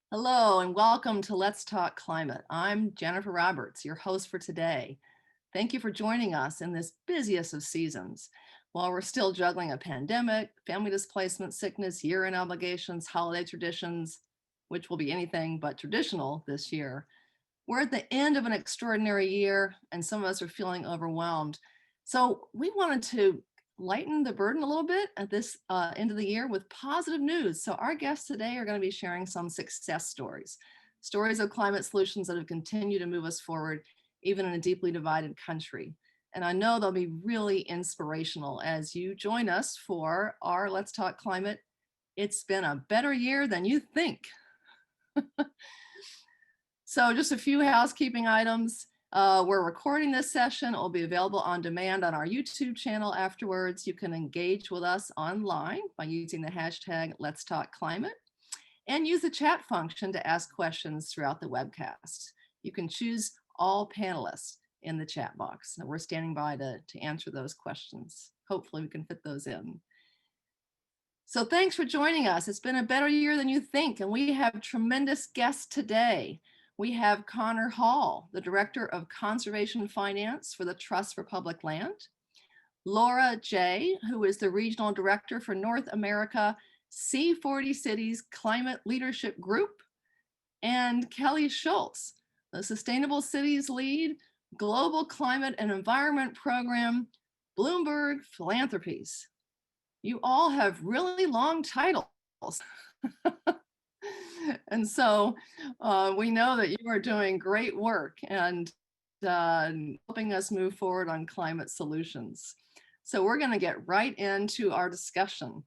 Hello and welcome to Let's Talk Climate. I'm Jennifer Roberts, your host for today. Thank you for joining us in this busiest of seasons. While we're still juggling a pandemic, family displacement, sickness, year-end obligations, holiday traditions, which will be anything but traditional this year, we're at the end of an extraordinary year and some of us are feeling overwhelmed. So we wanted to lighten the burden a little bit at this end of the year with positive news. So our guests today are going to be sharing some success stories, stories of climate solutions that have continued to move us forward, even in a deeply divided country. And I know they'll be really inspirational as you join us for our Let's Talk Climate. It's been a better year than you think. So just a few housekeeping items. We're recording this session. It will be available on demand on our YouTube channel afterwards. You can engage with us online by using the hashtag Let's Talk Climate and use the chat function to ask questions throughout the webcast. You can choose all panelists in the chat box. And we're standing by to answer those questions. Hopefully we can fit those in. So thanks for joining us. It's been a better year than you think, and we have tremendous guests today. We have Conor Hall, the Director of Conservation Finance for the Trust for Public Land, Laura Jay, who is the Regional Director for North America C40 Cities Climate Leadership Group, and Kelly Schultz, the Sustainable Cities Lead, Global Climate and Environment Program, Bloomberg Philanthropies. You all have really long titles. And so we know that you are doing great work and helping us move forward on climate solutions. So we're going to get right into our discussion.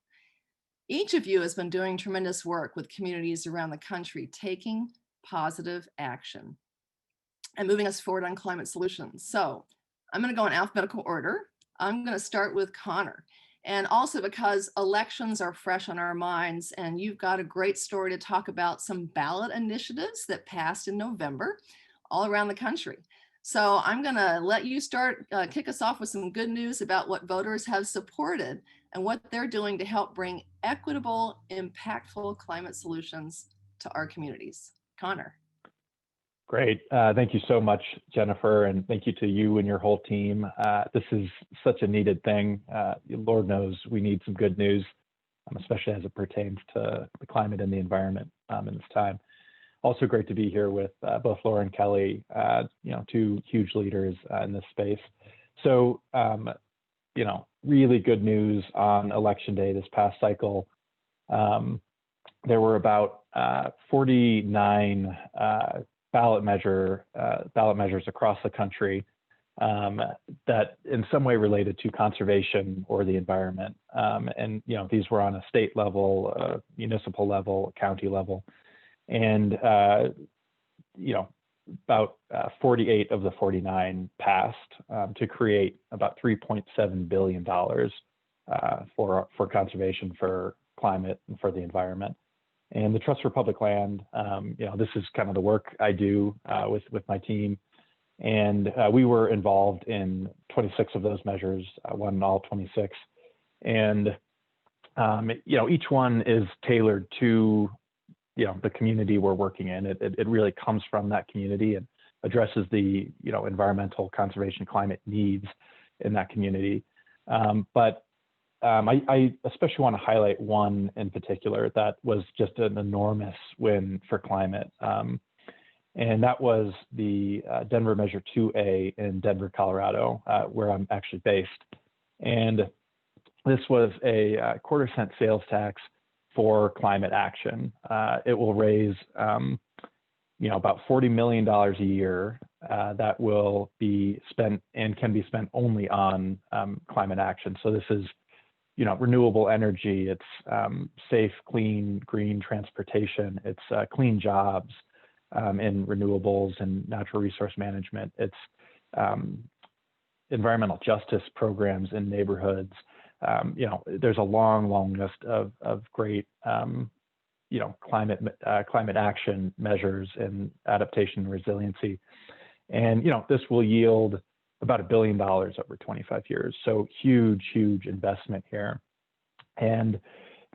Each of you has been doing tremendous work with communities around the country, taking positive action and moving us forward on climate solutions. So I'm going to go in alphabetical order. I'm going to start with Conor. And also because elections are fresh on our minds, and you've got a great story to talk about some ballot initiatives that passed in November all around the country. So I'm going to let you kick us off with some good news about what voters have supported and what they're doing to help bring equitable, impactful climate solutions to our communities. Conor. Great. Thank you so much, Jennifer, and thank you to you and your whole team. This is such a needed thing. Lord knows we need some good news, especially as it pertains to the climate and the environment in this time. Also great to be here with both Laura and Kelly, two huge leaders in this space. So, really good news on Election Day this past cycle. There were about 49 ballot measures across the country that in some way related to conservation or the environment. And these were on a state level, municipal level, county level. And about 48 of the 49 passed to create about $3.7 billion for conservation, for climate, and for the environment. And the Trust for Public Land, this is kind of the work I do with my team. And we were involved in 26 of those measures, won all 26. And, each one is tailored to, the community we're working in. It really comes from that community and addresses the, environmental conservation climate needs in that community. I especially want to highlight one in particular that was just an enormous win for climate. And that was the Denver Measure 2A in Denver, Colorado, where I'm actually based. And this was a quarter-cent sales tax for climate action. It will raise about $40 million a year that will be spent and can be spent only on climate action. So this is renewable energy, it's safe, clean, green transportation, it's clean jobs in renewables and natural resource management, it's environmental justice programs in neighborhoods. There's a long list of great climate action measures and adaptation and resiliency. And this will yield about $1 billion over 25 years. So huge investment here. And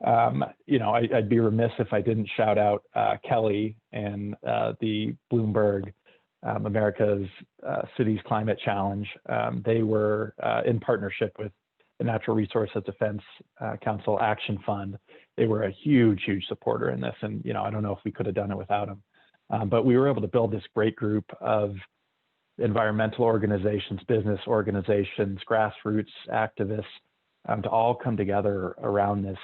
I'd be remiss if I didn't shout out Kelly and the Bloomberg America's Cities Climate Challenge. They were in partnership with the Natural Resources Defense Council Action Fund. They were a huge, huge supporter in this. And, I don't know if we could have done it without them. But we were able to build this great group of environmental organizations, business organizations, grassroots activists, to all come together around this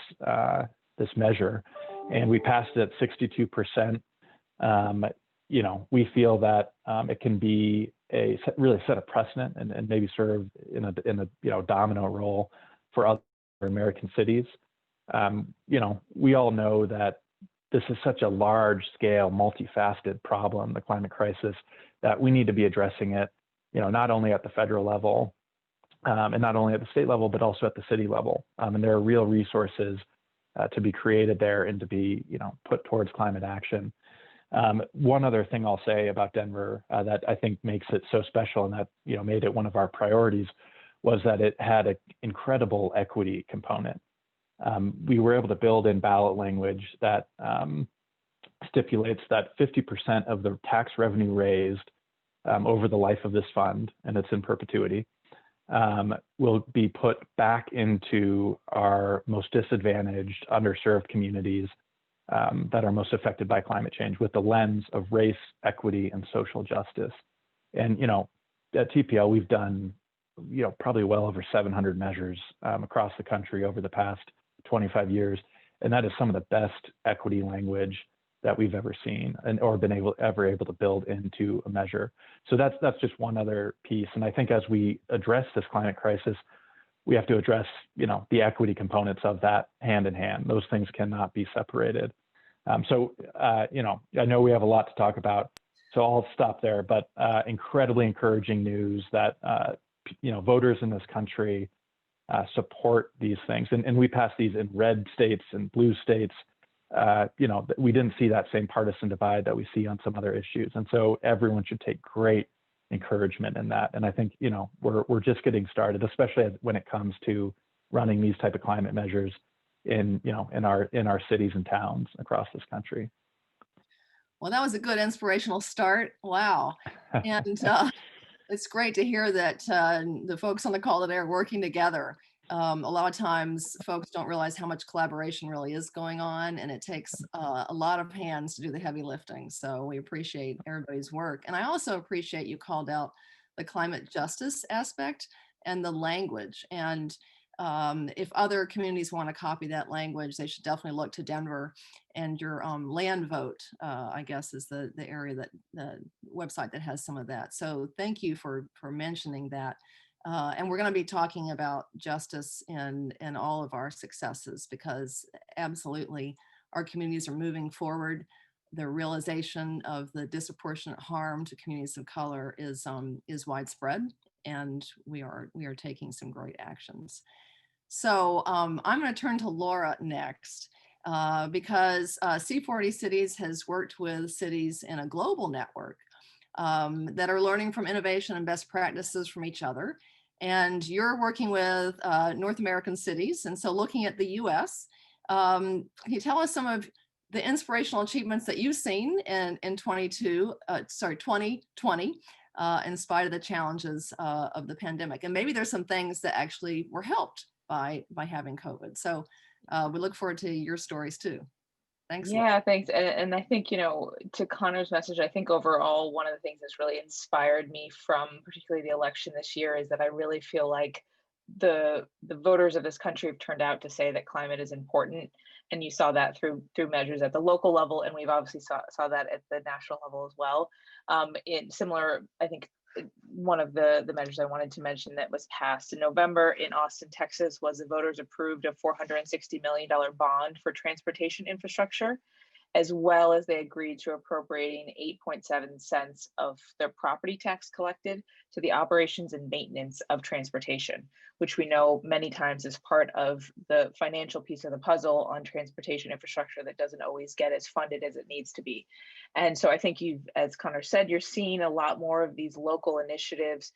measure. And we passed it at 62%. We feel that it can be really set a precedent and maybe serve in a domino role for other American cities. We all know that this is such a large scale, multifaceted problem, the climate crisis, that we need to be addressing it, not only at the federal level and not only at the state level, but also at the city level. And there are real resources to be created there and to be, put towards climate action. One other thing I'll say about Denver that I think makes it so special and that, made it one of our priorities was that it had an incredible equity component. We were able to build in ballot language that stipulates that 50% of the tax revenue raised over the life of this fund, and it's in perpetuity, will be put back into our most disadvantaged, underserved communities that are most affected by climate change with the lens of race, equity, and social justice. And, at TPL, we've done, probably well over 700 measures across the country over the past 25 years. And that is some of the best equity language that we've ever seen or been able to build into a measure. So that's just one other piece. And I think as we address this climate crisis, we have to address, the equity components of that hand in hand. Those things cannot be separated. I know we have a lot to talk about, so I'll stop there, but incredibly encouraging news that, voters in this country support these things. And we pass these in red states and blue states. We didn't see that same partisan divide that we see on some other issues. And so everyone should take great encouragement in that. And I think, we're just getting started, especially when it comes to running these type of climate measures in our cities and towns across this country. Well, that was a good inspirational start. Wow. And it's great to hear that the folks on the call today are working together. A lot of times folks don't realize how much collaboration really is going on, and it takes a lot of hands to do the heavy lifting. So we appreciate everybody's work. And I also appreciate you called out the climate justice aspect and the language. And if other communities want to copy that language, they should definitely look to Denver. And your land vote, I guess, is the area that the website that has some of that. So thank you for mentioning that. And we're going to be talking about justice in all of our successes, because absolutely our communities are moving forward. The realization of the disproportionate harm to communities of color is widespread, and we are taking some great actions. So I'm going to turn to Laura next, because C40 Cities has worked with cities in a global network that are learning from innovation and best practices from each other. And you're working with North American cities. And so looking at the US, can you tell us some of the inspirational achievements that you've seen in 2020, in spite of the challenges of the pandemic? And maybe there's some things that actually were helped by having COVID. So we look forward to your stories too. Thanks. Yeah, thanks. And I think, to Conor's message, I think overall, one of the things that's really inspired me from particularly the election this year is that I really feel like the voters of this country have turned out to say that climate is important. And you saw that through measures at the local level. And we've obviously saw that at the national level as well. In similar, I think one of the measures I wanted to mention that was passed in November in Austin, Texas, was the voters approved a $460 million bond for transportation infrastructure, as well as they agreed to appropriating 8.7 cents of their property tax collected to the operations and maintenance of transportation, which we know many times is part of the financial piece of the puzzle on transportation infrastructure that doesn't always get as funded as it needs to be. And so I think as Conor said, you're seeing a lot more of these local initiatives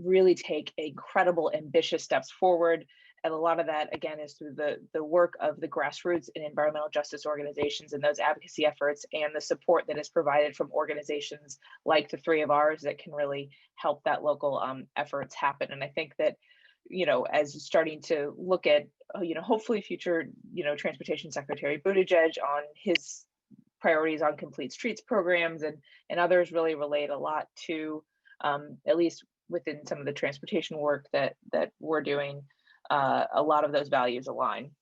really take incredible, ambitious steps forward. And a lot of that, again, is through the work of the grassroots and environmental justice organizations and those advocacy efforts, and the support that is provided from organizations like the three of ours that can really help that local efforts happen. And I think that, as starting to look at, hopefully future, Transportation Secretary Buttigieg on his priorities on complete streets programs, and others really relate a lot to, at least within some of the transportation work that we're doing, a lot of those values align.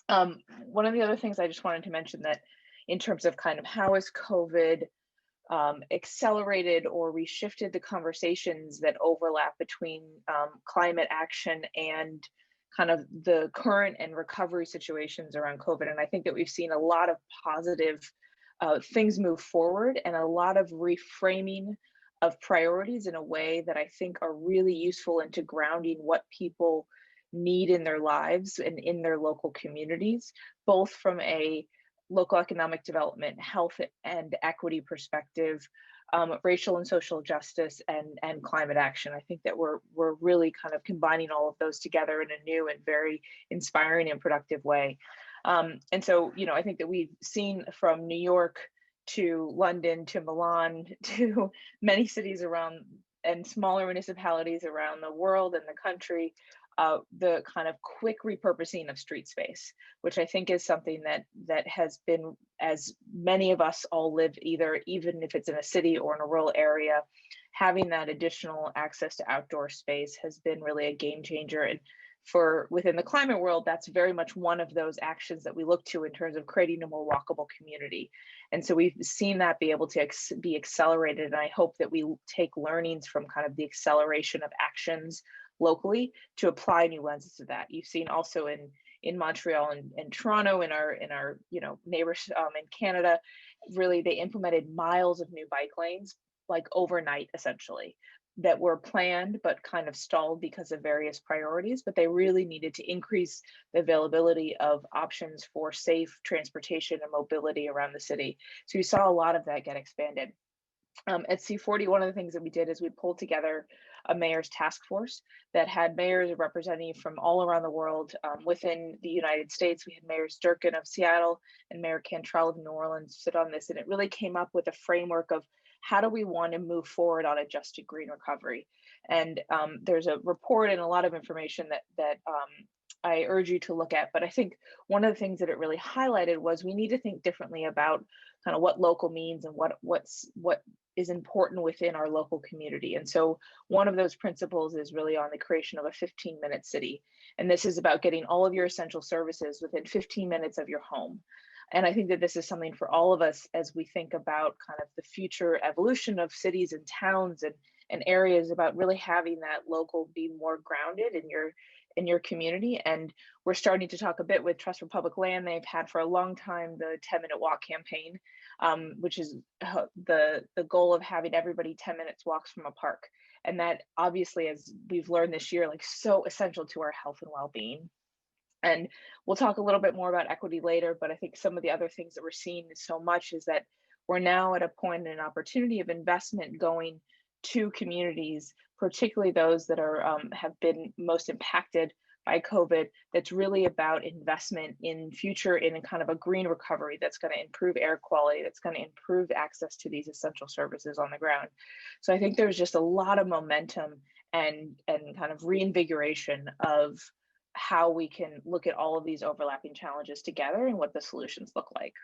One of the other things I just wanted to mention, that in terms of kind of how has COVID accelerated or reshifted the conversations that overlap between climate action and kind of the current and recovery situations around COVID. And I think that we've seen a lot of positive things move forward, and a lot of reframing of priorities in a way that I think are really useful into grounding what people need in their lives and in their local communities, both from a local economic development, health and equity perspective, racial and social justice, and climate action. I think that we're really kind of combining all of those together in a new and very inspiring and productive way. And so, I think that we've seen from New York to London to Milan to many cities around, and smaller municipalities around the world and the country, the kind of quick repurposing of street space, which I think is something that has been, as many of us all live, even if it's in a city or in a rural area, having that additional access to outdoor space has been really a game changer. And for within the climate world, that's very much one of those actions that we look to in terms of creating a more walkable community. And so we've seen that be able to be accelerated. And I hope that we take learnings from kind of the acceleration of actions locally to apply new lenses to that. You've seen also in Montreal and Toronto, in our neighbors in Canada, really they implemented miles of new bike lanes like overnight, essentially, that were planned but kind of stalled because of various priorities, but they really needed to increase the availability of options for safe transportation and mobility around the city. So you saw a lot of that get expanded. At C40, one of the things that we did is we pulled together a mayor's task force that had mayors representing from all around the world. Within the United States, we had Mayor Durkin of Seattle and Mayor Cantrell of New Orleans sit on this, and it really came up with a framework of how do we want to move forward on a just and green recovery. And there's a report and a lot of information that I urge you to look at. But I think one of the things that it really highlighted was we need to think differently about kind of what local means and what is important within our local community. And so one of those principles is really on the creation of a 15-minute city. And this is about getting all of your essential services within 15 minutes of your home. And I think that this is something for all of us as we think about kind of the future evolution of cities and towns and areas, about really having that local be more grounded in your community. And we're starting to talk a bit with Trust for Public Land. They've had for a long time the 10-minute walk campaign, which is the goal of having everybody 10 minutes walks from a park. And that obviously, as we've learned this year, like so essential to our health and well-being. And we'll talk a little bit more about equity later, but I think some of the other things that we're seeing so much is that we're now at a point and an opportunity of investment going to communities, particularly those that are have been most impacted by COVID, that's really about investment in future, in kind of a green recovery that's going to improve air quality, that's going to improve access to these essential services on the ground. So I think there's just a lot of momentum and kind of reinvigoration of how we can look at all of these overlapping challenges together and what the solutions look like.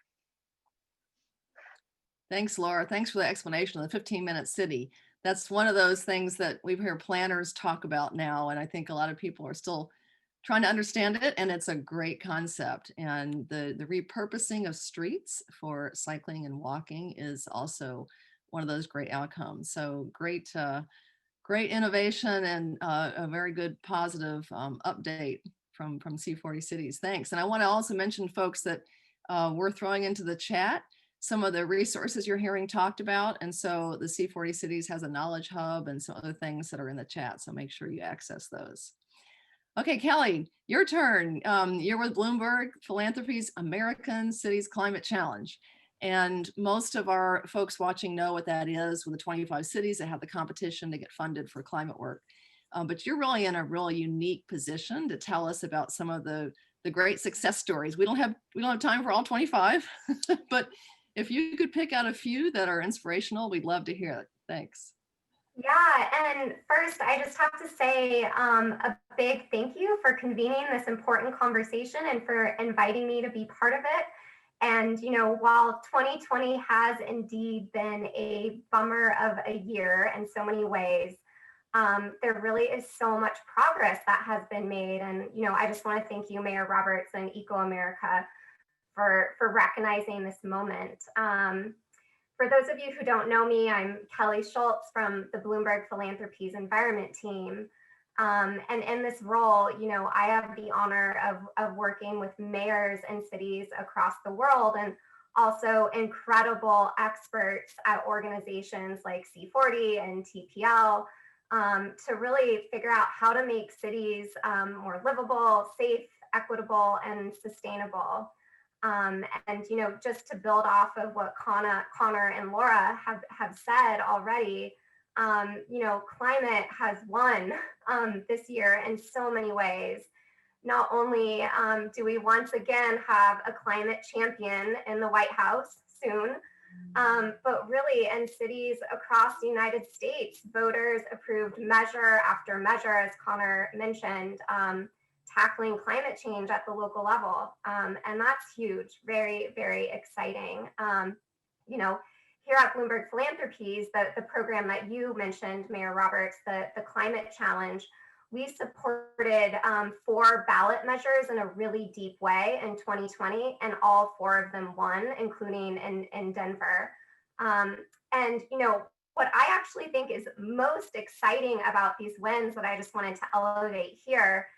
Thanks, Laura. Thanks for the explanation of the 15-minute city. That's one of those things that we've heard planners talk about now, and I think a lot of people are still trying to understand it, and it's a great concept. And the repurposing of streets for cycling and walking is also one of those great outcomes. So great innovation and a very good positive update from C40 Cities. Thanks. And I want to also mention, folks, that we're throwing into the chat some of the resources you're hearing talked about. And so the C40 Cities has a knowledge hub and some other things that are in the chat. So make sure you access those. Okay, Kelly, your turn. You're with Bloomberg Philanthropies American Cities Climate Challenge. And most of our folks watching know what that is, with the 25 cities that have the competition to get funded for climate work. but you're really in a really unique position to tell us about some of the great success stories. We don't have time for all 25, but if you could pick out a few that are inspirational, we'd love to hear it. Thanks. Yeah, and first, I just have to say a big thank you for convening this important conversation and for inviting me to be part of it. And, while 2020 has indeed been a bummer of a year in so many ways, there really is so much progress that has been made. And, I just want to thank you, Mayor Roberts and ecoAmerica, for recognizing this moment. For those of you who don't know me, I'm Kelly Schultz from the Bloomberg Philanthropies Environment Team. And in this role, I have the honor of working with mayors and cities across the world, and also incredible experts at organizations like C40 and TPL to really figure out how to make cities more livable, safe, equitable, and sustainable. And, just to build off of what Conor and Laura have said already, climate has won this year in so many ways. Not only do we once again have a climate champion in the White House soon, but really in cities across the United States, voters approved measure after measure, as Conor mentioned, tackling climate change at the local level. And that's huge, very, very exciting. Here at Bloomberg Philanthropies, the program that you mentioned, Mayor Roberts, the Climate Challenge, we supported 4 ballot measures in a really deep way in 2020, and all 4 of them won, including in Denver. And what I actually think is most exciting about these wins that I just wanted to elevate here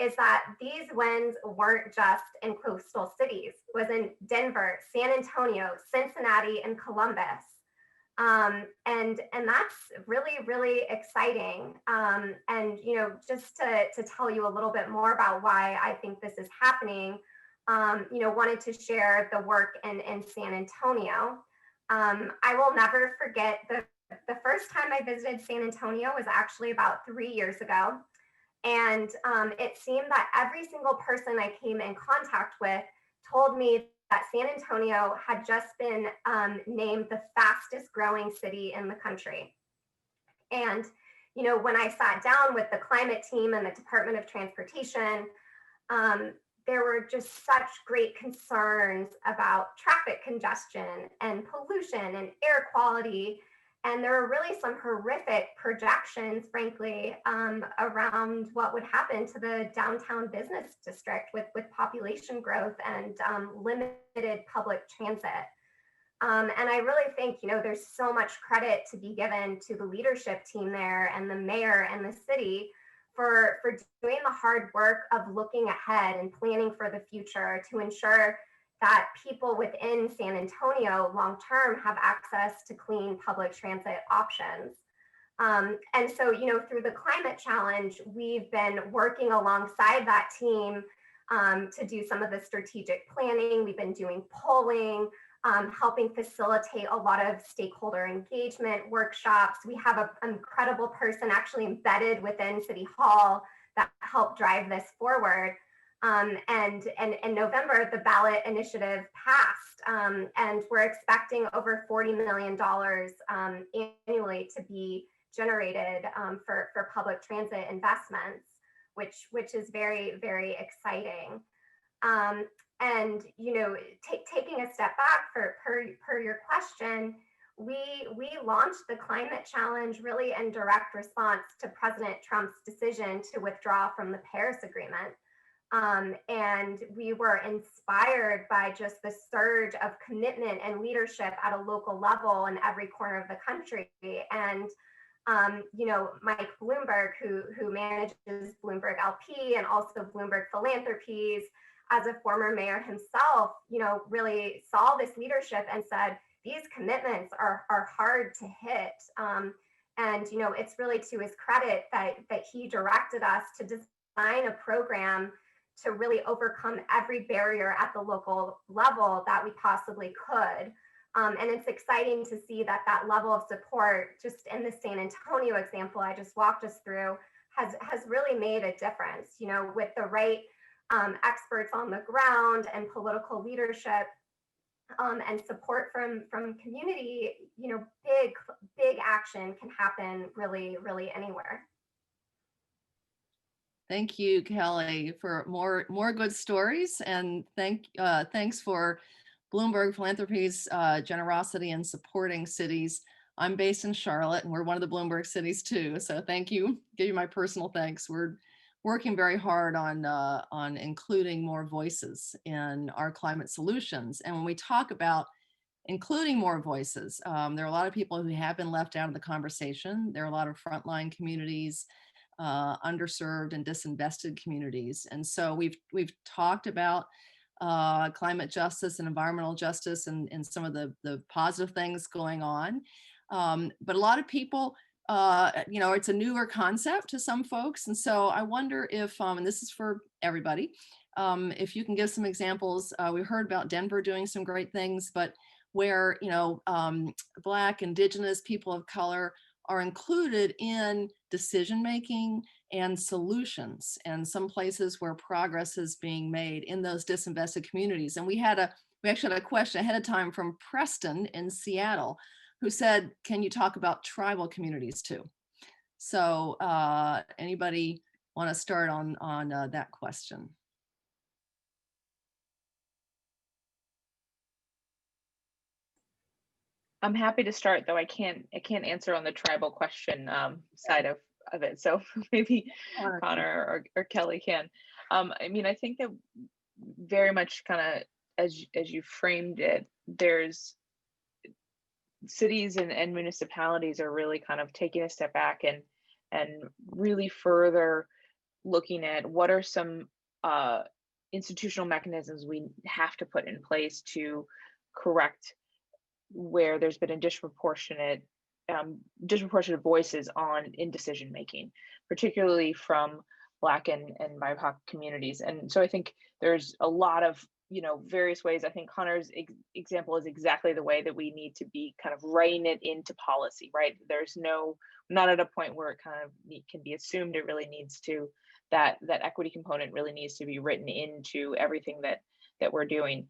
is that these wins weren't just in coastal cities. It was in Denver, San Antonio, Cincinnati, and Columbus. And that's really, really exciting. And, just to tell you a little bit more about why I think this is happening, wanted to share the work in San Antonio. I will never forget the first time I visited San Antonio was actually about 3 years ago. And it seemed that every single person I came in contact with told me that San Antonio had just been named the fastest growing city in the country. And, when I sat down with the climate team and the Department of Transportation, there were just such great concerns about traffic congestion and pollution and air quality. And there are really some horrific projections, frankly, around what would happen to the downtown business district with population growth and limited public transit. And I really think, there's so much credit to be given to the leadership team there and the mayor and the city for doing the hard work of looking ahead and planning for the future to ensure that people within San Antonio long-term have access to clean public transit options. And so, through the Climate Challenge, we've been working alongside that team to do some of the strategic planning. We've been doing polling, helping facilitate a lot of stakeholder engagement workshops. We have an incredible person actually embedded within City Hall that helped drive this forward. And in November, the ballot initiative passed, and we're expecting over $40 million annually to be generated for public transit investments, which is very, very exciting. And taking a step back per your question, we launched the Climate Challenge really in direct response to President Trump's decision to withdraw from the Paris Agreement. And we were inspired by just the surge of commitment and leadership at a local level in every corner of the country. And, Mike Bloomberg, who manages Bloomberg LP and also Bloomberg Philanthropies, as a former mayor himself, really saw this leadership and said, these commitments are hard to hit. And, it's really to his credit that he directed us to design a program to really overcome every barrier at the local level that we possibly could. And it's exciting to see that level of support, just in the San Antonio example I just walked us through, has really made a difference, with the right experts on the ground and political leadership, and support from community. Big action can happen really, really anywhere. Thank you, Kelly, for more good stories, and thanks for Bloomberg Philanthropies' generosity in supporting cities. I'm based in Charlotte, and we're one of the Bloomberg cities too. So thank you. Give you my personal thanks. We're working very hard on including more voices in our climate solutions. And when we talk about including more voices, there are a lot of people who have been left out of the conversation. There are a lot of frontline communities, underserved and disinvested communities. And so we've talked about climate justice and environmental justice and some of the positive things going on. But a lot of people, it's a newer concept to some folks. And so I wonder if, and this is for everybody, if you can give some examples. We heard about Denver doing some great things, but where, Black, Indigenous, people of color are included in decision-making and solutions, and some places where progress is being made in those disinvested communities. And we actually had a question ahead of time from Preston in Seattle, who said, can you talk about tribal communities too? So anybody want to start on that question? I'm happy to start, though I can't answer on the tribal question side of it. So maybe Conor or Kelly can. I think that very much kind of as you framed it, there's cities and municipalities are really kind of taking a step back and really further looking at what are some institutional mechanisms we have to put in place to correct where there's been a disproportionate voices in decision making, particularly from Black and BIPOC communities. And so I think there's a lot of various ways. I think Conor's example is exactly the way that we need to be kind of writing it into policy, right? There's not at a point where it kind of can be assumed. It really needs to, that equity component really needs to be written into everything that we're doing.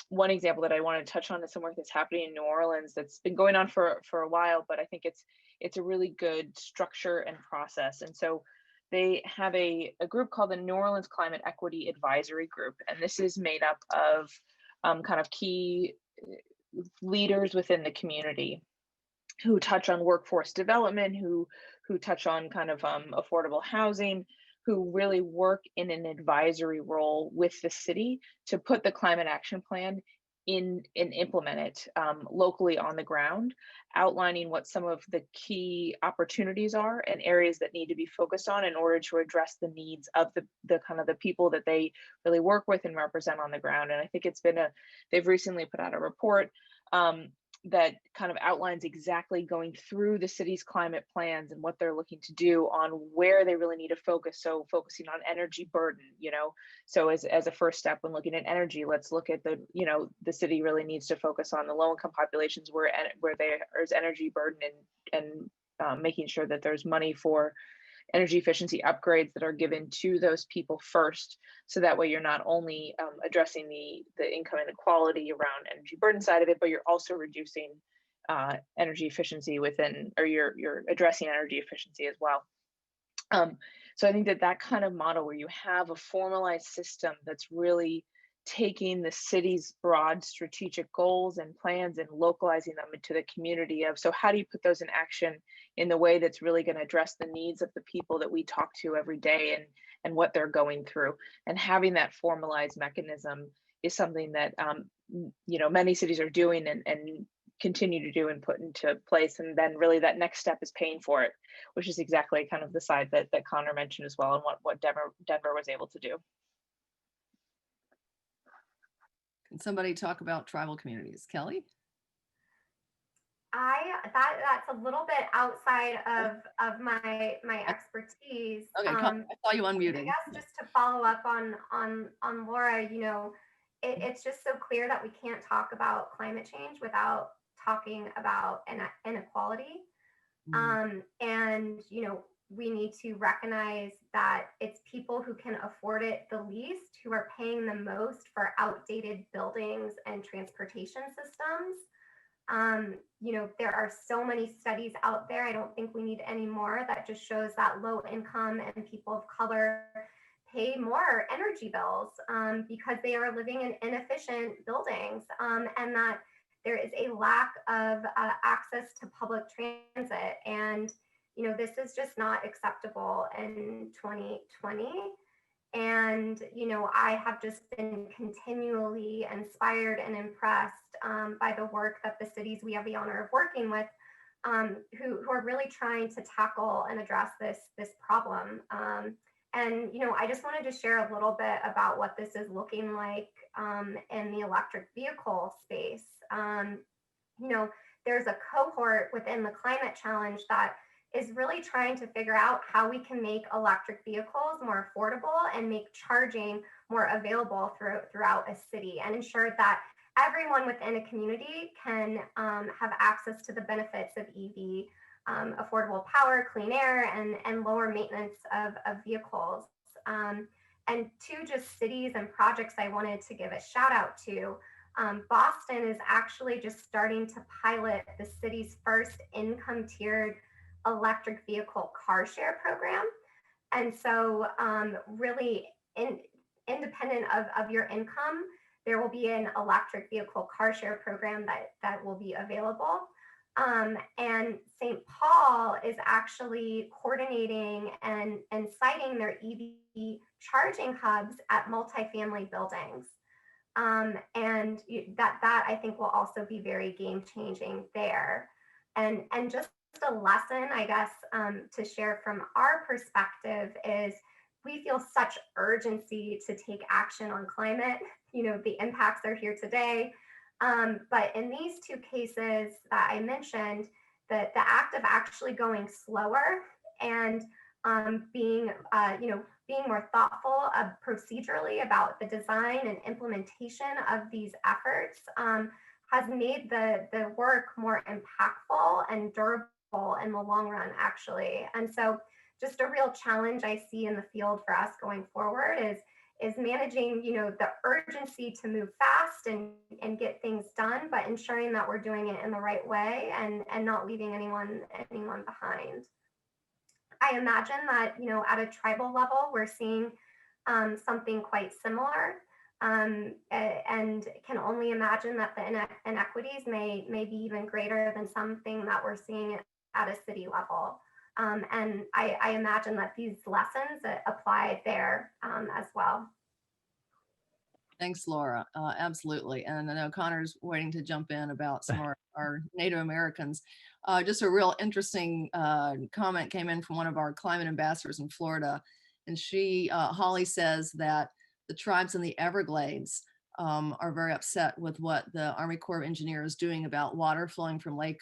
One example that I want to touch on is some work that's happening in New Orleans that's been going on for a while, but I think it's a really good structure and process. And so they have a group called the New Orleans Climate Equity Advisory Group, and this is made up of kind of key leaders within the community who touch on workforce development, who touch on kind of affordable housing, who really work in an advisory role with the city to put the climate action plan in and implement it locally on the ground, outlining what some of the key opportunities are and areas that need to be focused on in order to address the needs of the kind of the people that they really work with and represent on the ground. And I think they've recently put out a report that kind of outlines exactly going through the city's climate plans and what they're looking to do on where they really need to focus. So focusing on energy burden, so as a first step when looking at energy, let's look at the city really needs to focus on the low income populations where there's energy burden and making sure that there's money for energy efficiency upgrades that are given to those people first. So that way you're not only addressing the income inequality around energy burden side of it, but you're also reducing energy efficiency or you're addressing energy efficiency as well. So I think that kind of model where you have a formalized system that's really taking the city's broad strategic goals and plans and localizing them into the community so how do you put those in action in the way that's really going to address the needs of the people that we talk to every day and what they're going through, and having that formalized mechanism is something that many cities are doing and continue to do and put into place. And then really that next step is paying for it, which is exactly kind of the side that Conor mentioned as well, and what Denver was able to do. Can somebody talk about tribal communities? Kelly? That's a little bit outside of my expertise. Okay, I saw you unmuted. I guess just to follow up on Laura, it's just so clear that we can't talk about climate change without talking about inequality. And we need to recognize that it's people who can afford it the least who are paying the most for outdated buildings and transportation systems. There are so many studies out there. I don't think we need any more that just shows that low income and people of color pay more energy bills because they are living in inefficient buildings, and that there is a lack of access to public transit. And, this is just not acceptable in 2020. And, I have just been continually inspired and impressed by the work that the cities we have the honor of working with, who are really trying to tackle and address this problem. And, I just wanted to share a little bit about what this is looking like in the electric vehicle space. There's a cohort within the climate challenge that is really trying to figure out how we can make electric vehicles more affordable and make charging more available throughout a city, and ensure that everyone within a community can have access to the benefits of EV, affordable power, clean air, and lower maintenance of vehicles. And two just cities and projects I wanted to give a shout out to. Boston is actually just starting to pilot the city's first income tiered electric vehicle car share program. And so really independent of your income, there will be an electric vehicle car share program that will be available. And St. Paul is actually coordinating and siting their EV charging hubs at multifamily buildings. And that I think will also be very game changing there. And just a lesson, I guess, to share from our perspective is we feel such urgency to take action on climate. The impacts are here today. But in these two cases that I mentioned, the act of actually going slower and being more thoughtful procedurally about the design and implementation of these efforts has made the work more impactful and durable in the long run, actually. And so just a real challenge I see in the field for us going forward is managing, the urgency to move fast and get things done, but ensuring that we're doing it in the right way and not leaving anyone behind. I imagine that, at a tribal level, we're seeing something quite similar, and can only imagine that the inequities may be even greater than something that we're seeing at a city level. And I imagine that these lessons apply there as well. Thanks, Laura. Absolutely. And I know Conor's waiting to jump in about some of our Native Americans. Just a real interesting comment came in from one of our climate ambassadors in Florida. And Holly says that the tribes in the Everglades are very upset with what the Army Corps of Engineers is doing about water flowing from Lake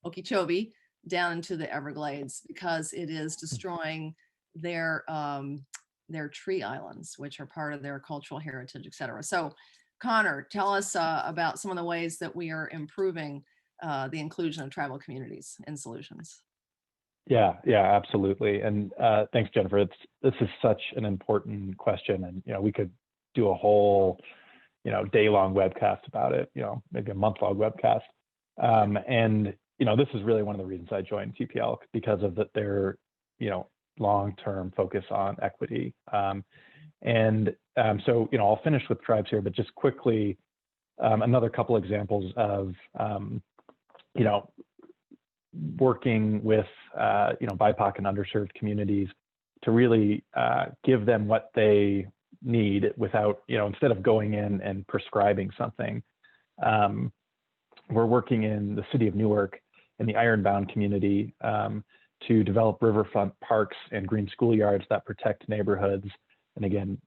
Okeechobee down into the Everglades, because it is destroying their tree islands, which are part of their cultural heritage, et cetera. So Conor, tell us about some of the ways that we are improving the inclusion of tribal communities in solutions. Yeah, absolutely. And thanks, Jennifer. This is such an important question, and we could do a whole day-long webcast about it, maybe a month-long webcast. And this is really one of the reasons I joined TPL, because of their long-term focus on equity. So I'll finish with tribes here, but just quickly, another couple examples of working with BIPOC and underserved communities to really give them what they need without, instead of going in and prescribing something. We're working in the city of Newark in the Ironbound community to develop riverfront parks and green schoolyards that protect neighborhoods. And again,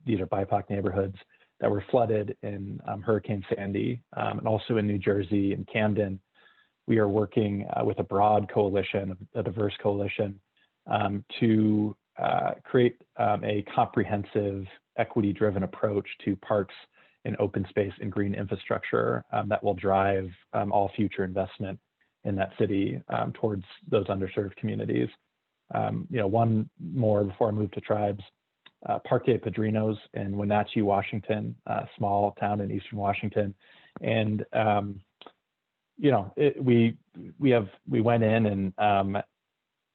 these are BIPOC neighborhoods that were flooded in Hurricane Sandy, and also in New Jersey and Camden. We are working with a broad coalition, a diverse coalition, to create a comprehensive, equity-driven approach to parks and open space and green infrastructure that will drive all future investment in that city towards those underserved communities. One more before I move to tribes. Parque Padrinos in Wenatchee, Washington, a small town in Eastern Washington. And, we went in and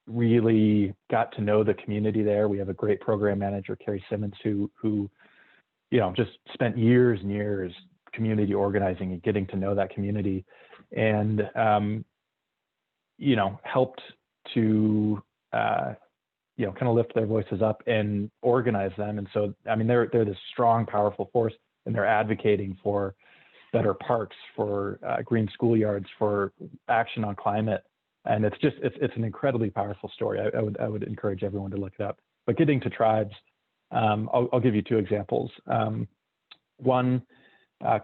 really got to know the community there. We have a great program manager, Carrie Simmons, who just spent years and years community organizing and getting to know that community, and, helped to, kind of lift their voices up and organize them. And so, I mean, they're this strong, powerful force, and they're advocating for better parks, for green schoolyards, for action on climate. And it's an incredibly powerful story. I would encourage everyone to look it up. But getting to tribes, I'll give you two examples. One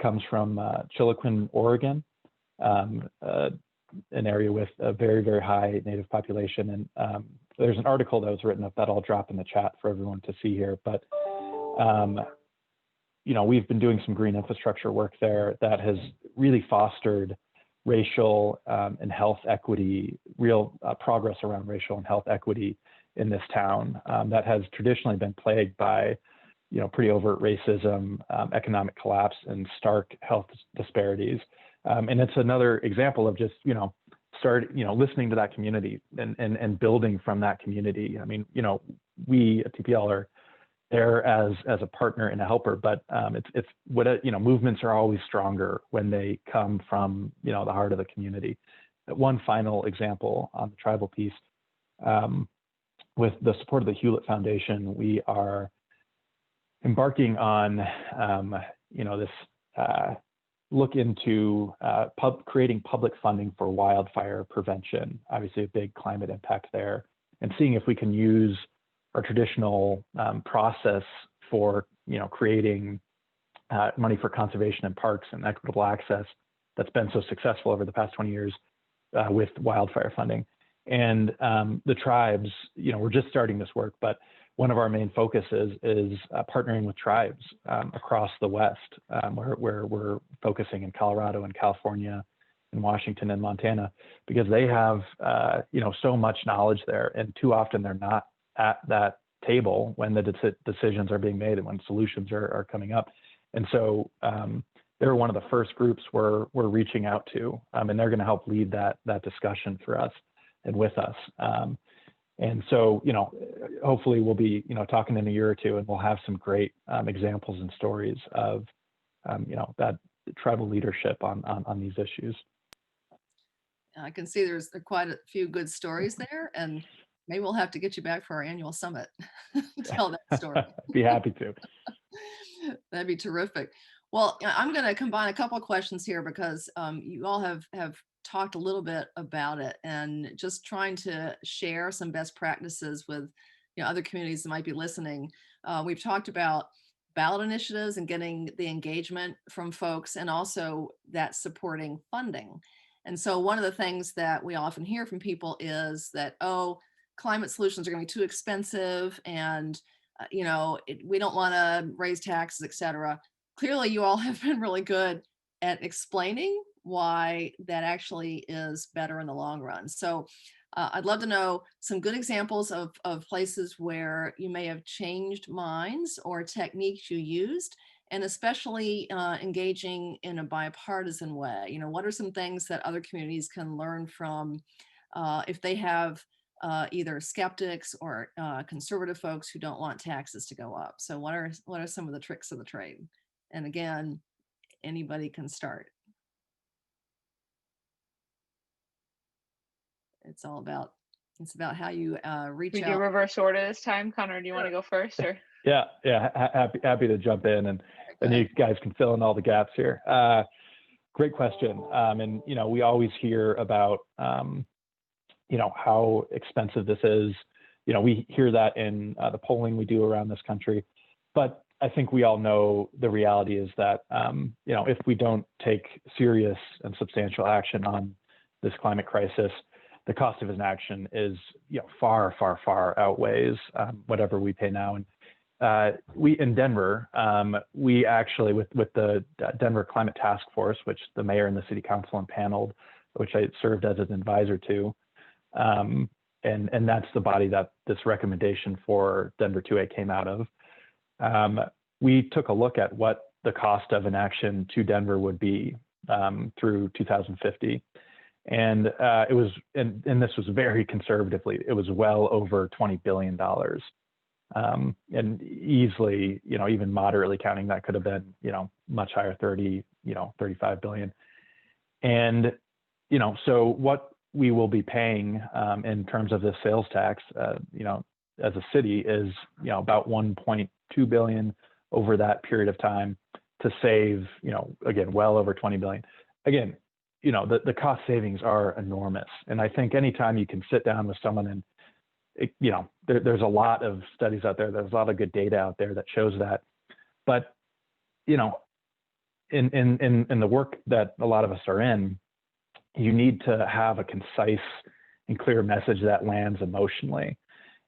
comes from Chiloquin, Oregon, an area with a very, very high Native population. And there's an article that was written up that I'll drop in the chat for everyone to see here. But, we've been doing some green infrastructure work there that has really fostered racial and health equity, real progress around racial and health equity in this town that has traditionally been plagued by, pretty overt racism, economic collapse, and stark health disparities. And it's another example of just, listening to that community and building from that community. I mean, we at TPL are there as a partner and a helper, but it's what, movements are always stronger when they come from, the heart of the community. One final example on the tribal piece, with the support of the Hewlett Foundation, we are embarking on, this look into creating public funding for wildfire prevention, obviously a big climate impact there, and seeing if we can use our traditional process for, creating money for conservation and parks and equitable access that's been so successful over the past 20 years with wildfire funding. And the tribes, we're just starting this work, but one of our main focuses is partnering with tribes across the West, where we're focusing in Colorado and California and Washington and Montana, because they have, so much knowledge there. And too often they're not at that table when the decisions are being made and when solutions are coming up. And so they're one of the first groups we're reaching out to, and they're going to help lead that discussion for us and with us. And so, hopefully we'll be, talking in a year or two, and we'll have some great examples and stories of, that tribal leadership on these issues. I can see there's quite a few good stories there, and maybe we'll have to get you back for our annual summit to tell that story. Be happy to. That'd be terrific. Well, I'm going to combine a couple of questions here because you all have talked a little bit about it, and just trying to share some best practices with other communities that might be listening. We've talked about ballot initiatives and getting the engagement from folks, and also that supporting funding. And so one of the things that we often hear from people is that, climate solutions are going to be too expensive, and we don't want to raise taxes, et cetera. Clearly, you all have been really good at explaining why that actually is better in the long run. So I'd love to know some good examples of places where you may have changed minds or techniques you used, and especially engaging in a bipartisan way. What are some things that other communities can learn from if they have either skeptics or conservative folks who don't want taxes to go up? So what are some of the tricks of the trade? And again, anybody can start. It's about how you reach out. We do reverse order this time. Conor, do you want to go first, or? Yeah. Happy to jump in, and you guys can fill in all the gaps here. Great question. And we always hear about how expensive this is. We hear that in the polling we do around this country, but I think we all know the reality is that if we don't take serious and substantial action on this climate crisis, the cost of inaction is far outweighs whatever we pay now. And we in Denver, we actually with the Denver Climate Task Force, which the mayor and the city council impaneled, which I served as an advisor to, And that's the body that this recommendation for Denver 2A came out of. We took a look at what the cost of inaction to Denver would be through 2050. And it was, and this was very conservatively, it was well over $20 billion. And easily, even moderately counting, that could have been, much higher, 35 billion. And, so what we will be paying in terms of this sales tax, as a city is, about 1.2 billion over that period of time to save, again, well over 20 billion. Again, the cost savings are enormous. And I think anytime you can sit down with someone and, there's a lot of studies out there, there's a lot of good data out there that shows that. But, in the work that a lot of us are in, you need to have a concise and clear message that lands emotionally.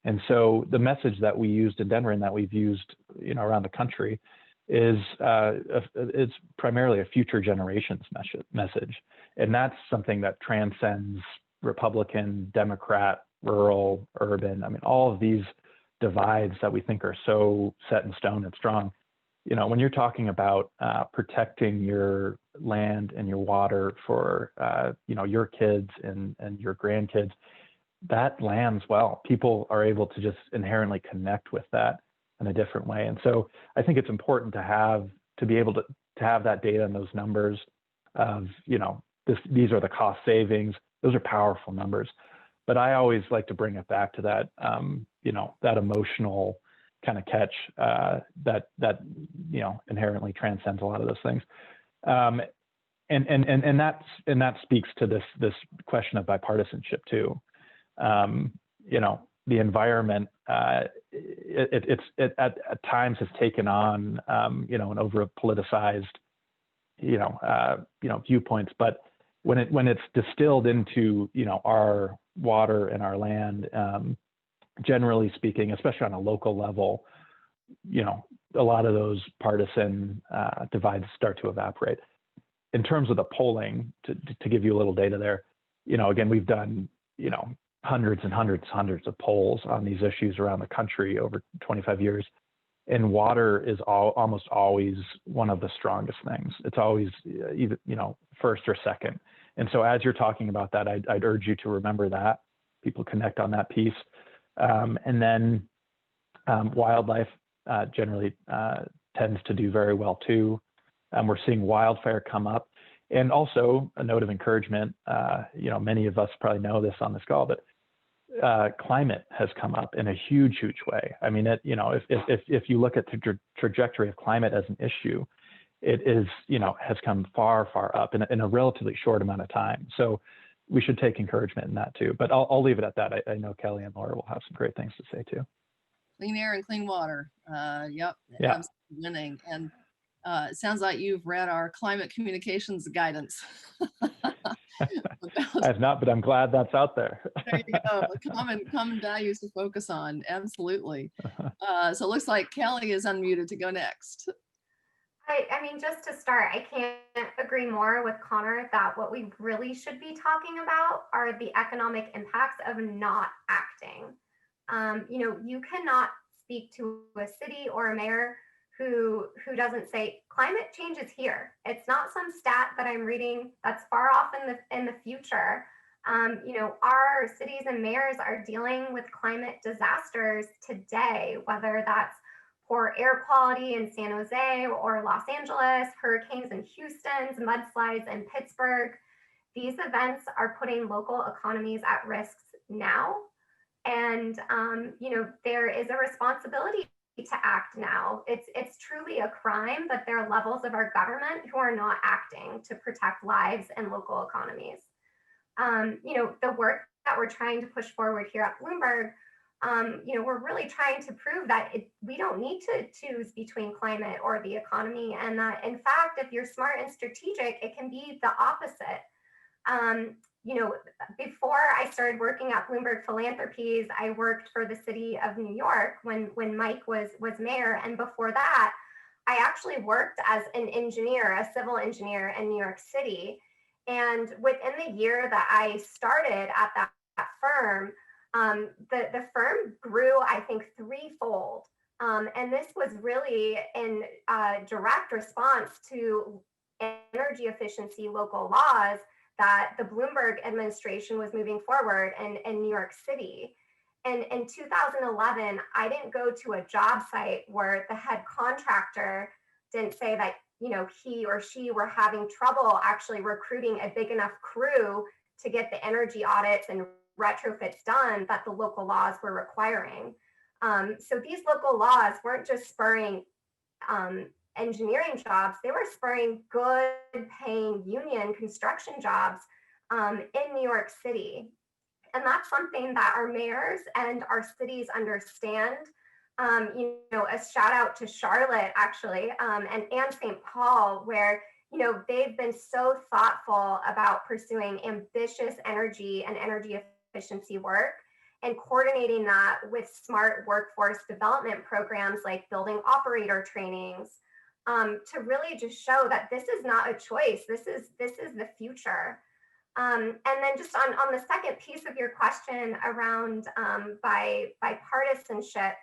And so the message that we used in Denver and that we've used, around the country is it's primarily a future generations message. And that's something that transcends Republican, Democrat, rural, urban. I mean, all of these divides that we think are so set in stone and strong. When you're talking about protecting your land and your water for, your kids and your grandkids, that lands well. People are able to just inherently connect with that in a different way. And so I think it's important to be able to have that data and those numbers of, these are the cost savings. Those are powerful numbers. But I always like to bring it back to that, that emotional kind of catch that inherently transcends a lot of those things. And that speaks to this question of bipartisanship too. The environment, it at times has taken on, an over politicized, viewpoints. But when it's distilled into, our water and our land, generally speaking, especially on a local level, a lot of those partisan divides start to evaporate. In terms of the polling, to give you a little data there, again, we've done, hundreds and hundreds of polls on these issues around the country over 25 years. And water is almost always one of the strongest things. It's always either, first or second. And so as you're talking about that, I'd urge you to remember that. People connect on that piece. And then wildlife generally tends to do very well too. We're seeing wildfire come up. And also a note of encouragement, many of us probably know this on this call, but climate has come up in a huge way. I mean, if you look at the trajectory of climate as an issue, it is, has come far up in a relatively short amount of time. So we should take encouragement in that too. But I'll leave it at that. I know Kelly and Laura will have some great things to say too. Clean air and clean water. Yep. Yeah. Winning. And it sounds like you've read our climate communications guidance. I have not, but I'm glad that's out there. There you go. Common values to focus on. Absolutely. So it looks like Kelly is unmuted to go next. I mean, just to start, I can't agree more with Conor that what we really should be talking about are the economic impacts of not acting. You cannot speak to a city or a mayor who doesn't say climate change is here. It's not some stat that I'm reading that's far off in the future. Our cities and mayors are dealing with climate disasters today, whether that's poor air quality in San Jose or Los Angeles, hurricanes in Houston, mudslides in Pittsburgh. These events are putting local economies at risk now. And, there is a responsibility to act now. It's truly a crime, but there are levels of our government who are not acting to protect lives and local economies. The work that we're trying to push forward here at Bloomberg, we're really trying to prove that we don't need to choose between climate or the economy, and that in fact, if you're smart and strategic, it can be the opposite. Before I started working at Bloomberg Philanthropies, I worked for the city of New York when Mike was mayor. And before that, I actually worked as an engineer, a civil engineer in New York City. And within the year that I started at that firm, the firm grew, I think, threefold. And this was really in direct response to energy efficiency local laws that the Bloomberg administration was moving forward in New York City. And in 2011, I didn't go to a job site where the head contractor didn't say that, you know, he or she were having trouble actually recruiting a big enough crew to get the energy audits and retrofits done that the local laws were requiring. So these local laws weren't just spurring engineering jobs, they were spurring good paying union construction jobs in New York City. And that's something that our mayors and our cities understand. You know, a shout out to Charlotte, actually, and St. Paul, where, you know, they've been so thoughtful about pursuing ambitious energy and energy efficiency work and coordinating that with smart workforce development programs like building operator trainings, to really just show that this is not a choice. This is the future. And then just on the second piece of your question around bipartisanship,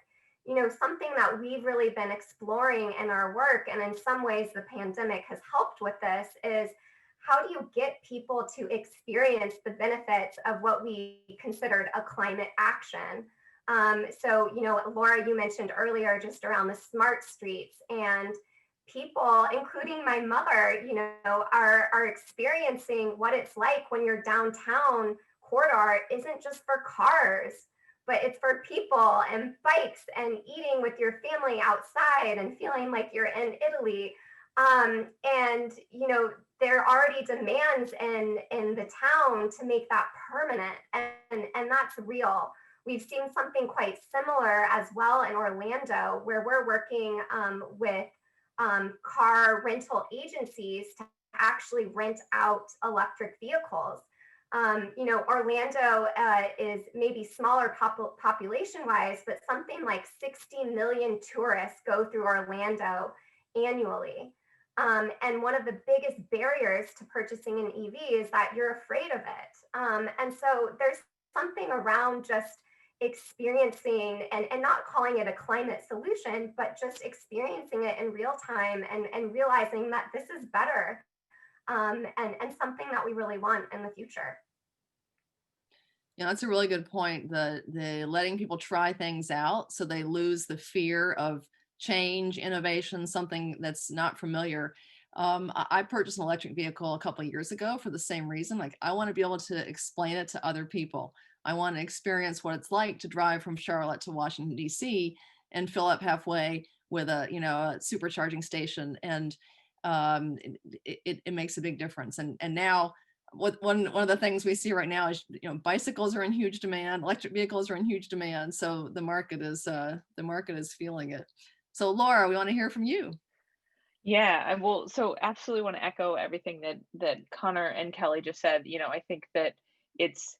you know, something that we've really been exploring in our work, and in some ways the pandemic has helped with this, is how do you get people to experience the benefits of what we considered a climate action? So, you know, Laura, you mentioned earlier just around the smart streets, and people, including my mother, you know, are experiencing what it's like when your downtown corridor isn't just for cars, but it's for people and bikes and eating with your family outside and feeling like you're in Italy. And, you know, there are already demands in the town to make that permanent, and that's real. We've seen something quite similar as well in Orlando, where we're working with car rental agencies to actually rent out electric vehicles. You know, Orlando is maybe smaller population-wise, but something like 60 million tourists go through Orlando annually. And one of the biggest barriers to purchasing an EV is that you're afraid of it. And so there's something around just experiencing and not calling it a climate solution, but just experiencing it in real time and realizing that this is better, and something that we really want in the future. Yeah, that's a really good point. The letting people try things out so they lose the fear of change, innovation, something that's not familiar. I purchased an electric vehicle a couple of years ago for the same reason. Like, I want to be able to explain it to other people. I want to experience what it's like to drive from Charlotte to Washington, D.C. and fill up halfway with a supercharging station. And it makes a big difference. And now one of the things we see right now is, you know, bicycles are in huge demand, electric vehicles are in huge demand. So the market is feeling it. So Laura, we want to hear from you. Yeah, I will. So absolutely want to echo everything that Conor and Kelly just said. You know, I think that it's,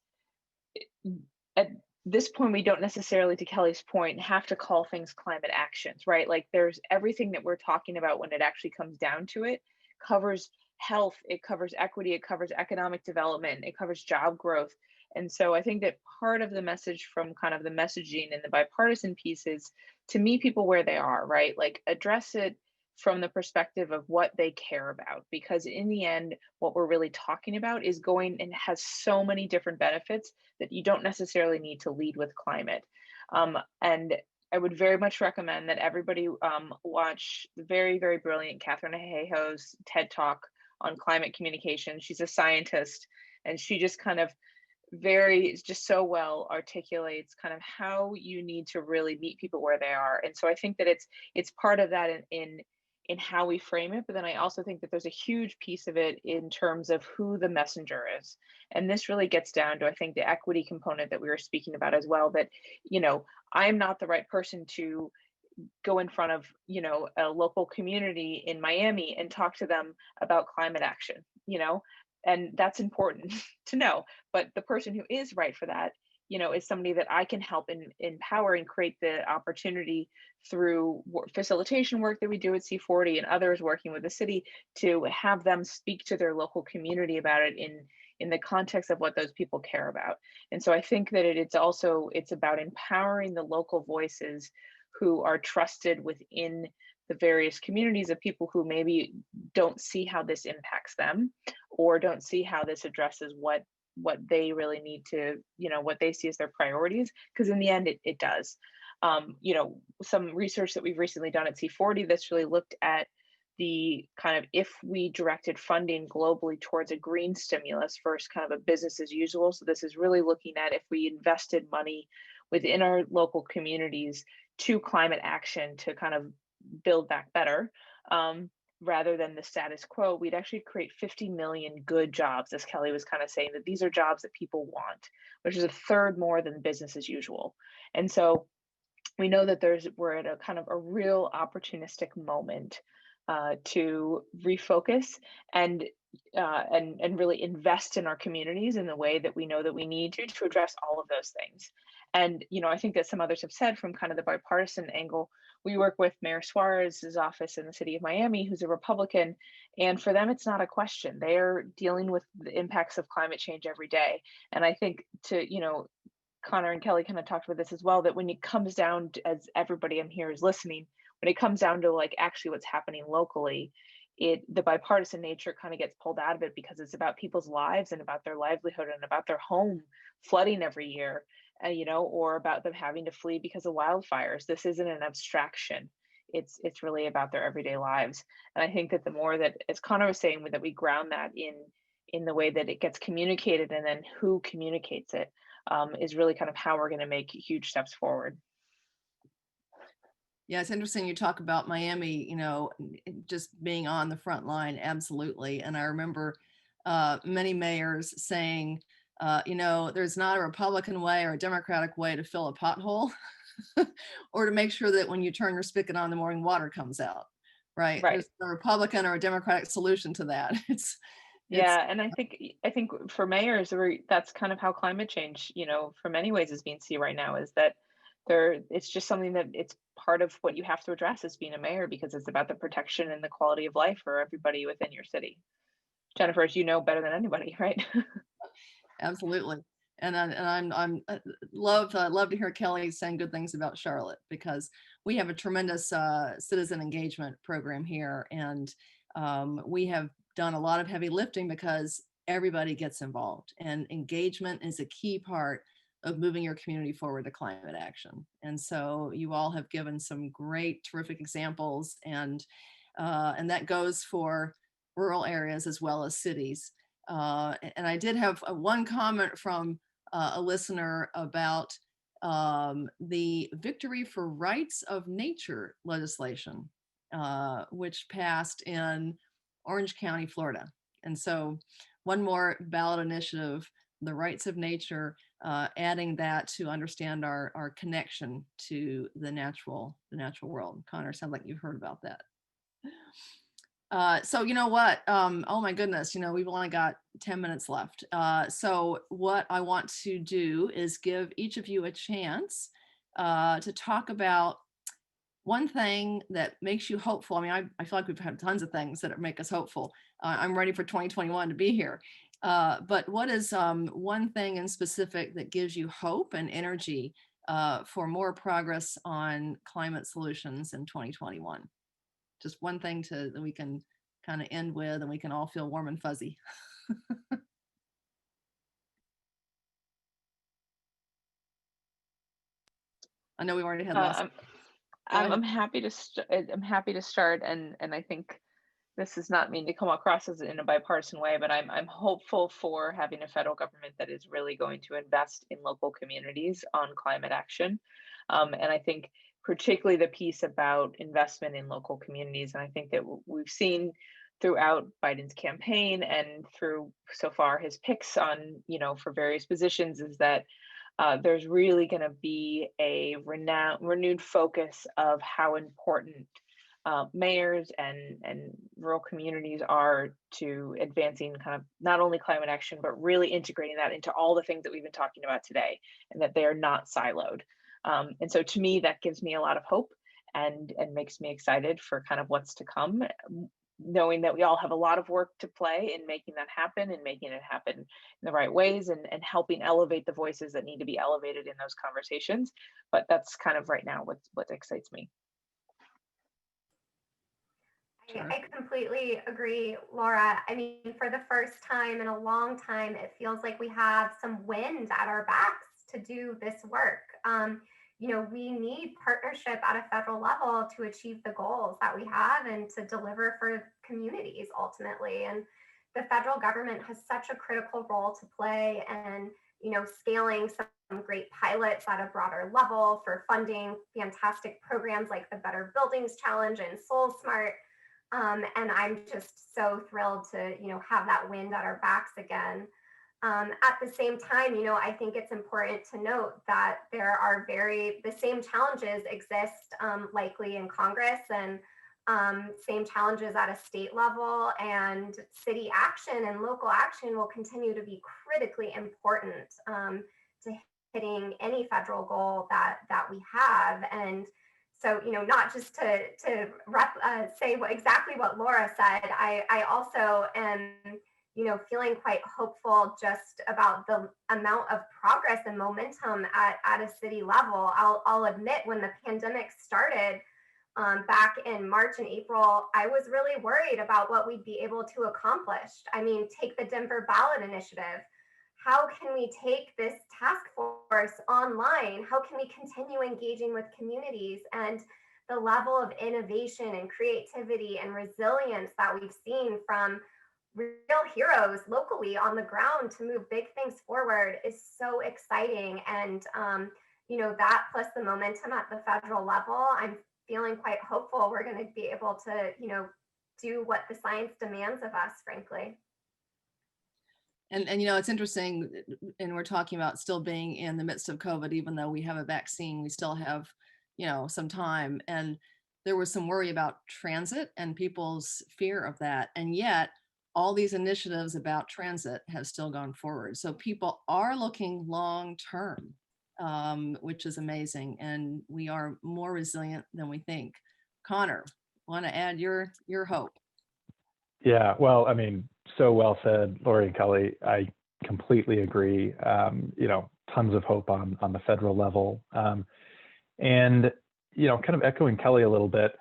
at this point, we don't necessarily, to Kelly's point, have to call things climate actions, right? Like, there's everything that we're talking about when it actually comes down to it, covers health, it covers equity, it covers economic development, it covers job growth. And so I think that part of the message from kind of the messaging and the bipartisan piece is to meet people where they are, right? Like, address it from the perspective of what they care about, because in the end, what we're really talking about is going and has so many different benefits that you don't necessarily need to lead with climate. And I would very much recommend that everybody watch the very, very brilliant Catherine Hayhoe's TED Talk on climate communication. She's a scientist, and she just kind of just so well articulates kind of how you need to really meet people where they are. And so I think that it's part of that in how we frame it, but then I also think that there's a huge piece of it in terms of who the messenger is. And this really gets down to, I think, the equity component that we were speaking about as well, that, you know, I'm not the right person to go in front of, you know, a local community in Miami and talk to them about climate action, you know, and that's important to know. But the person who is right for that, you know, is somebody that I can help empower and create the opportunity through facilitation work that we do at C40 and others working with the city to have them speak to their local community about it in in the context of what those people care about. And so I think that it's about empowering the local voices who are trusted within the various communities of people who maybe don't see how this impacts them, or don't see how this addresses what they really need to, what they see as their priorities, because in the end it does. Some research that we've recently done at C40 that's really looked at the kind of, if we directed funding globally towards a green stimulus versus kind of a business as usual. So this is really looking at if we invested money within our local communities to climate action to kind of build back better, rather than the status quo, we'd actually create 50 million good jobs, as Kelly was kind of saying, that these are jobs that people want, which is a third more than business as usual. And so we know that we're at a kind of a real opportunistic moment to refocus and really invest in our communities in the way that we know that we need to address all of those things. And I think that some others have said, from kind of the bipartisan angle, we work with Mayor Suarez's office in the city of Miami, who's a Republican, and for them it's not a question. They are dealing with the impacts of climate change every day. And I think Conor and Kelly kind of talked about this as well, that when it comes down to, as everybody I'm here is listening, when it comes down to like actually what's happening locally, the bipartisan nature kind of gets pulled out of it, because it's about people's lives and about their livelihood and about their home flooding every year, or about them having to flee because of wildfires. This isn't an abstraction. It's really about their everyday lives. And I think that the more that, as Conor was saying, that we ground that in the way that it gets communicated, and then who communicates it, is really kind of how we're going to make huge steps forward. Yeah, it's interesting you talk about Miami, just being on the front line. Absolutely. And I remember many mayors saying, there's not a Republican way or a Democratic way to fill a pothole or to make sure that when you turn your spigot on in the morning, water comes out, right? There's a Republican or a Democratic solution to that. Yeah, and I think for mayors, that's kind of how climate change, for many ways is being seen right now, is that it's just something that it's part of what you have to address as being a mayor, because it's about the protection and the quality of life for everybody within your city. Jennifer, as you know better than anybody, right? Absolutely. And I'm love to hear Kelly saying good things about Charlotte, because we have a tremendous citizen engagement program here, and we have done a lot of heavy lifting because everybody gets involved, and engagement is a key part of moving your community forward to climate action. And so you all have given some great, terrific examples, and that goes for rural areas as well as cities. And I did have one comment from a listener about the Victory for Rights of Nature legislation, which passed in Orange County, Florida. And so one more ballot initiative, the rights of nature, adding that to understand our connection to the natural world. Conor, sounds like you've heard about that. So you know what? Oh my goodness, we've only got 10 minutes left. So what I want to do is give each of you a chance to talk about one thing that makes you hopeful. I mean, I feel like we've had tons of things that make us hopeful. I'm ready for 2021 to be here. But what is one thing in specific that gives you hope and energy for more progress on climate solutions in 2021? Just one thing that we can kind of end with, and we can all feel warm and fuzzy. I know we already had less. I'm happy to start, and I think this does not mean to come across as in a bipartisan way, but I'm hopeful for having a federal government that is really going to invest in local communities on climate action. And I think particularly the piece about investment in local communities, and I think that we've seen throughout Biden's campaign and through so far his picks on, for various positions, is that there's really going to be a renewed focus of how important mayors and rural communities are to advancing kind of not only climate action, but really integrating that into all the things that we've been talking about today, and that they are not siloed. And so to me, that gives me a lot of hope and makes me excited for kind of what's to come. knowing that we all have a lot of work to play in making that happen and making it happen in the right ways, and helping elevate the voices that need to be elevated in those conversations. But that's kind of right now what excites me. Sure. I completely agree, Laura. I mean, for the first time in a long time, it feels like we have some wind at our backs to do this work. We need partnership at a federal level to achieve the goals that we have and to deliver for communities ultimately. And the federal government has such a critical role to play, and scaling some great pilots at a broader level for funding fantastic programs like the Better Buildings Challenge and Soul Smart. And I'm just so thrilled to, have that wind at our backs again. At the same time, I think it's important to note that the same challenges exist likely in Congress, and same challenges at a state level, and city action and local action will continue to be critically important to hitting any federal goal that we have. And so, not just to say exactly what Laura said, I also am, feeling quite hopeful just about the amount of progress and momentum at a city level. I'll admit, when the pandemic started back in March and April, I was really worried about what we'd be able to accomplish. I mean, take the Denver ballot initiative. How can we take this task force online? How can we continue engaging with communities? And the level of innovation and creativity and resilience that we've seen from real heroes locally on the ground to move big things forward is so exciting. And, that plus the momentum at the federal level, I'm feeling quite hopeful we're going to be able to, do what the science demands of us, frankly. And it's interesting, and we're talking about still being in the midst of COVID, even though we have a vaccine, we still have, some time. And there was some worry about transit and people's fear of that. And yet all these initiatives about transit have still gone forward. So people are looking long term, which is amazing. And we are more resilient than we think. Conor, want to add your hope? Yeah, well, I mean, so well said, Lori and Kelly. I completely agree. Tons of hope on the federal level. And, kind of echoing Kelly a little bit,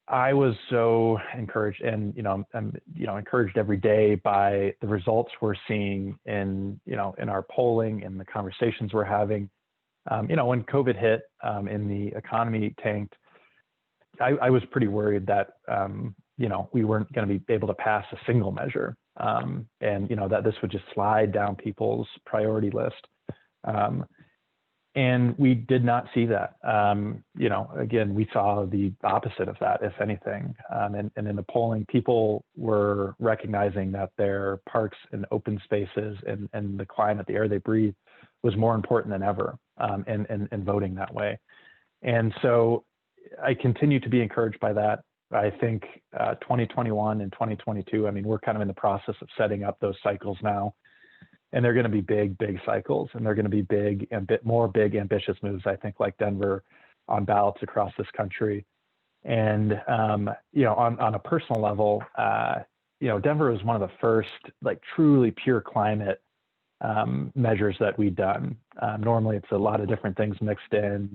I was so encouraged, and, I'm encouraged every day by the results we're seeing in our polling and the conversations we're having. When COVID hit and the economy tanked, I was pretty worried that, we weren't going to be able to pass a single measure, and, that this would just slide down people's priority list. And we did not see that. Again, we saw the opposite of that, if anything. And in the polling, people were recognizing that their parks and open spaces and the climate, the air they breathe, was more important than ever, and voting that way. And so I continue to be encouraged by that. I think 2021 and 2022, I mean, we're kind of in the process of setting up those cycles now. And they're going to be big cycles, and they're going to be big, ambitious moves, I think, like Denver, on ballots across this country. And, on a personal level, Denver was one of the first, truly pure climate measures that we've done. Normally, it's a lot of different things mixed in,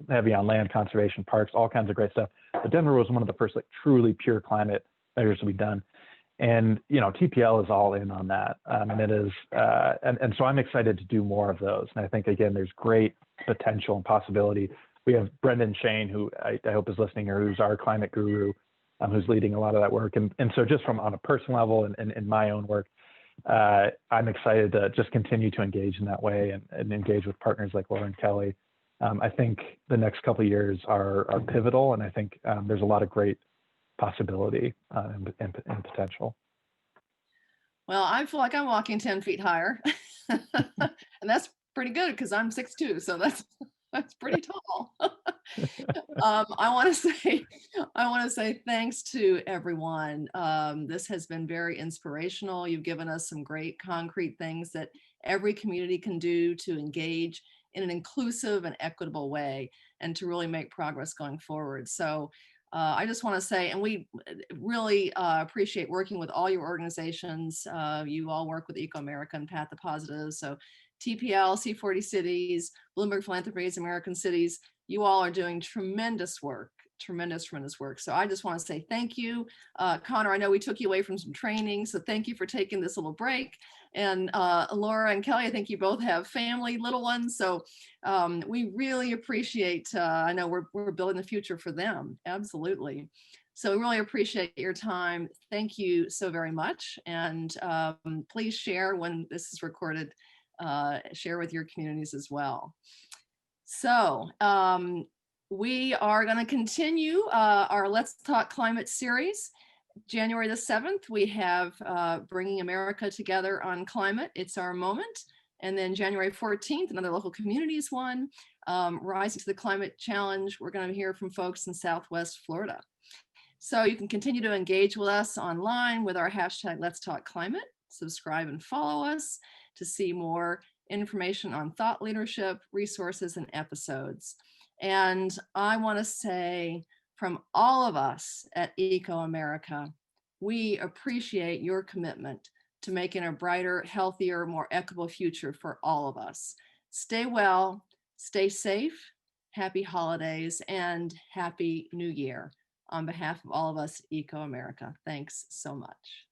heavy on land conservation, parks, all kinds of great stuff. But Denver was one of the first, truly pure climate measures we've done. And, TPL is all in on that. And it is, and so I'm excited to do more of those. And I think, again, there's great potential and possibility. We have Brendan Shane, who I hope is listening, or who's our climate guru, who's leading a lot of that work. And so just from on a personal level and in my own work, I'm excited to just continue to engage in that way and engage with partners like Laura and Kelly. I think the next couple of years are pivotal, and I think there's a lot of great possibility and potential. Well, I feel like I'm walking 10 feet higher, and that's pretty good because I'm 6'2", so that's pretty tall. I want to say thanks to everyone. This has been very inspirational. You've given us some great concrete things that every community can do to engage in an inclusive and equitable way and to really make progress going forward. So I just want to say, and we really appreciate working with all your organizations. You all work with ecoAmerica and Path to Positive. So TPL, C40 Cities, Bloomberg Philanthropies, American Cities, you all are doing tremendous work, tremendous work. So I just want to say thank you. Conor, I know we took you away from some training, so thank you for taking this little break. And Laura and Kelly, I think you both have family, little ones. So we really appreciate, I know we're building the future for them, absolutely. So we really appreciate your time. Thank you so very much. And please share when this is recorded, share with your communities as well. So we are going to continue our Let's Talk Climate series. January the 7th, we have Bringing America Together on Climate. It's our moment. And then January 14th, another local communities one, Rising to the Climate Challenge. We're going to hear from folks in Southwest Florida. So you can continue to engage with us online with our hashtag Let's Talk Climate. Subscribe and follow us to see more information on thought leadership, resources, and episodes. And I want to say, from all of us at ecoAmerica, we appreciate your commitment to making a brighter, healthier, more equitable future for all of us. Stay well, stay safe, happy holidays, and happy New Year. On behalf of all of us, ecoAmerica, thanks so much.